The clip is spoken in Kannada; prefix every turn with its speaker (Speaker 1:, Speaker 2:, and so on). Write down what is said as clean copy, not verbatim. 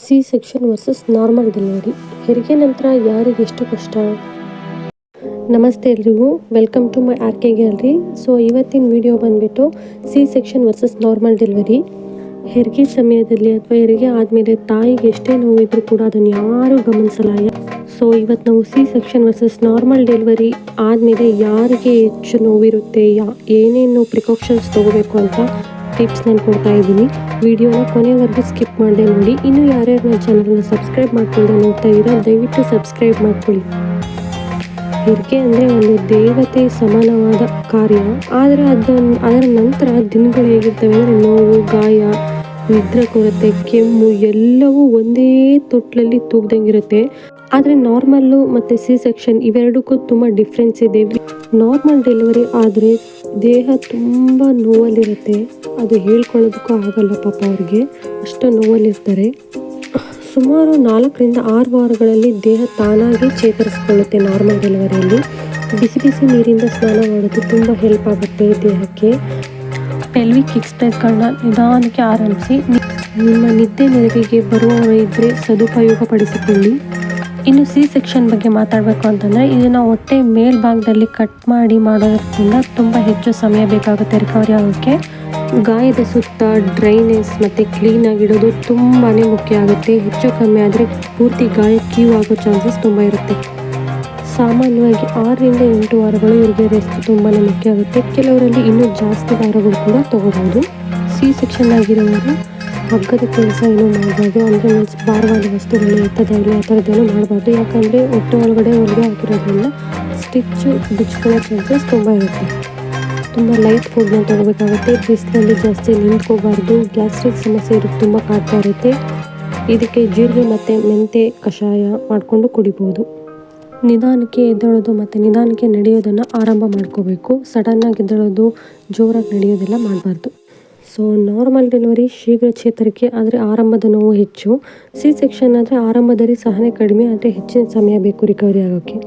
Speaker 1: C section versus normal delivery. ಹೆರಿಗೆ ನಂತರ ಯಾರಿಗೆ ಎಷ್ಟು ಕಷ್ಟ? ನಮಸ್ತೆ ಎಲ್ರಿಗೂ, welcome to my R K gallery. So ಇವತ್ತಿನ ವಿಡಿಯೋ ಬಂದ್ಬಿಟ್ಟು C section versus normal delivery. ಹೆರಿಗೆ ಸಮಯದಲ್ಲಿ ಅಥವಾ ಹೆರಿಗೆ ಆದಮೇಲೆ ತಾಯಿಗೆ ಎಷ್ಟೇ ನೋವಿದ್ರೂ ಕೂಡ ಅದನ್ನು ಯಾರೂ ಗಮನಿಸಲ್ಲ. ಸೊ ಇವತ್ತು ನಾವು C section versus normal delivery ಆದಮೇಲೆ ಯಾರಿಗೆ ಹೆಚ್ಚು ನೋವಿರುತ್ತೆ, ಏನೇನು ಪ್ರಿಕಾಷನ್ಸ್ ತೊಗೋಬೇಕು ಅಂತ ಟಿಪ್ಸ್ ನಾನು ಕೊಡ್ತಾ ಇದ್ದೀನಿ. ವಿಡಿಯೋನ ಕೊನೆವರೆಗೂ ಸ್ಕಿಪ್ ಮಾಡದೆ ನೋಡಿ. ಇನ್ನು ಯಾರ್ಯಾರು ನನ್ನ ಚಾನಲ್ನ ಸಬ್ಸ್ಕ್ರೈಬ್ ಮಾಡ್ಕೊಂಡು ನೋಡ್ತಾ ಇದ್ದೀರಾ, ದಯವಿಟ್ಟು ಸಬ್ಸ್ಕ್ರೈಬ್ ಮಾಡ್ಕೊಳ್ಳಿ. ಹೆರಿಗೆ ಅಂದರೆ ಒಂದು ದೇವತೆ ಸಮಾನವಾದ ಕಾರ್ಯ. ಆದರೆ ಅದರ ನಂತರ ದಿನಗಳು ಹೇಗಿರ್ತವೆ ಅಂದರೆ ನೋವು, ಗಾಯ, ನಿದ್ರೆ ಕೊರತೆ, ಕೆಮ್ಮು ಎಲ್ಲವೂ ಒಂದೇ ತೊಟ್ಲಲ್ಲಿ ತೂಗ್ದಂಗಿರುತ್ತೆ. ಆದರೆ ನಾರ್ಮಲ್ಲು ಮತ್ತು ಸಿ ಸೆಕ್ಷನ್ ಇವೆರಡಕ್ಕೂ ತುಂಬ ಡಿಫ್ರೆನ್ಸ್ ಇದೆ. ನಾರ್ಮಲ್ ಡೆಲಿವರಿ ಆದರೆ ದೇಹ ತುಂಬ ನೋವಲ್ಲಿರುತ್ತೆ. ಅದು ಹೇಳ್ಕೊಳ್ಳೋದಕ್ಕೂ ಆಗಲ್ಲ ಪಾಪ ಅವ್ರಿಗೆ, ಅಷ್ಟು ನೋವಲ್ಲಿರ್ತಾರೆ. ಸುಮಾರು 4 ರಿಂದ 6 ವಾರಗಳಲ್ಲಿ ದೇಹ ತಾನಾಗಿ ಚೇತರಿಸ್ಕೊಳ್ಳುತ್ತೆ. ನಾರ್ಮಲ್ ಡೆಲಿವರಿಯಲ್ಲಿ ಬಿಸಿ ಬಿಸಿ ನೀರಿಂದ ಸ್ನಾನ ಮಾಡೋದು ತುಂಬ ಹೆಲ್ಪ್ ಆಗುತ್ತೆ ದೇಹಕ್ಕೆ. ಪೆಲ್ವಿಕ್ ಎಕ್ಸರ್ಸೈಸ್ಗಳನ್ನ ನಿಧಾನಕ್ಕೆ ಆರಂಭಿಸಿ. ನಿಮ್ಮ ನಿದ್ದೆ ನೆರವಿಗೆ ಬರುವವರು ಇದ್ದರೆ ಸದುಪಯೋಗ ಪಡಿಸಿಕೊಳ್ಳಿ. ಇನ್ನು ಸಿ ಸೆಕ್ಷನ್ ಬಗ್ಗೆ ಮಾತಾಡಬೇಕು ಅಂತಂದರೆ, ಇದನ್ನು ಹೊಟ್ಟೆ ಮೇಲ್ಭಾಗದಲ್ಲಿ ಕಟ್ ಮಾಡಿ ಮಾಡೋದ್ರಿಂದ ತುಂಬ ಹೆಚ್ಚು ಸಮಯ ಬೇಕಾಗುತ್ತೆ ರಿಕವರಿ ಆಗೋಕ್ಕೆ. ಗಾಯದ ಸುತ್ತ ಡ್ರೈನೆಸ್ ಮತ್ತು ಕ್ಲೀನಾಗಿಡೋದು ತುಂಬಾ ಮುಖ್ಯ ಆಗುತ್ತೆ. ಹೆಚ್ಚು ಕಮ್ಮಿ ಆದರೆ ಪೂರ್ತಿ ಗಾಯ ಕೀವು ಆಗೋ ಚಾನ್ಸಸ್ ತುಂಬ ಇರುತ್ತೆ. ಸಾಮಾನ್ಯವಾಗಿ 6 ರಿಂದ 8 ವಾರಗಳು ಇವರಿಗೆ ರೆಸ್ಟ್ ತುಂಬಾ ಮುಖ್ಯ ಆಗುತ್ತೆ. ಕೆಲವರಲ್ಲಿ ಇನ್ನೂ ಜಾಸ್ತಿ ವಾರಗಳು ಕೂಡ ತೊಗೋಬೋದು. ಸಿ ಸೆಕ್ಷನ್ ಆಗಿರೋರು ಹಗ್ಗದ ಕೆಲಸ ಏನೂ ಮಾಡಬಾರ್ದು. ಅಂದರೆ ಭಾರವಾದ ವಸ್ತುಗಳು ಎತ್ತದಾಗಲಿ ಆ ಥರದ್ದೇನೂ ಮಾಡಬಾರ್ದು. ಯಾಕಂದರೆ ಹೊಟ್ಟೆ ಒಳಗಡೆ ಹೊಲಿಗೆ ಹಾಕಿರೋದ್ರಿಂದ ಸ್ಟಿಚ್ಚು ಬಿಚ್ಕೊಳ್ಳೋ ಚಾನ್ಸಸ್ ತುಂಬ ಇರುತ್ತೆ. ತುಂಬ ಲೈಟ್ ಫುಡ್ನ ತೊಗೋಬೇಕಾಗುತ್ತೆ. ಬಿಸಿಲಲ್ಲಿ ಜಾಸ್ತಿ ನಿಂತ್ಕೋಬಾರ್ದು. ಗ್ಯಾಸ್ಟ್ರಿಕ್ ಸಮಸ್ಯೆ ಇರೋದು ತುಂಬ ಕಾಡ್ತಾ ಇರುತ್ತೆ. ಇದಕ್ಕೆ ಜೀರಿಗೆ ಮತ್ತು ಮೆಂತೆ ಕಷಾಯ ಮಾಡಿಕೊಂಡು ಕುಡಿಬೋದು. ನಿಧಾನಕ್ಕೆ ಎದ್ದೇಳೋದು ಮತ್ತು ನಿಧಾನಕ್ಕೆ ನಡೆಯೋದನ್ನು ಆರಂಭ ಮಾಡ್ಕೋಬೇಕು. ಸಡನ್ನಾಗಿ ಎದ್ದೇಳೋದು, ಜೋರಾಗಿ ನಡೆಯೋದೆಲ್ಲ ಮಾಡಬಾರ್ದು. ಸೊ ನಾರ್ಮಲ್ ಡೆಲಿವರಿ ಶೀಘ್ರ ಚೇತರಿಕೆ, ಆದರೆ ಆರಂಭದ ನೋವು ಹೆಚ್ಚು. ಸಿ ಸೆಕ್ಷನ್ ಆದರೆ ಆರಂಭದಲ್ಲಿ ಸಹನೆ ಕಡಿಮೆ, ಆದರೆ ಹೆಚ್ಚಿನ ಸಮಯ ಬೇಕು ರಿಕವರಿ ಆಗೋಕ್ಕೆ.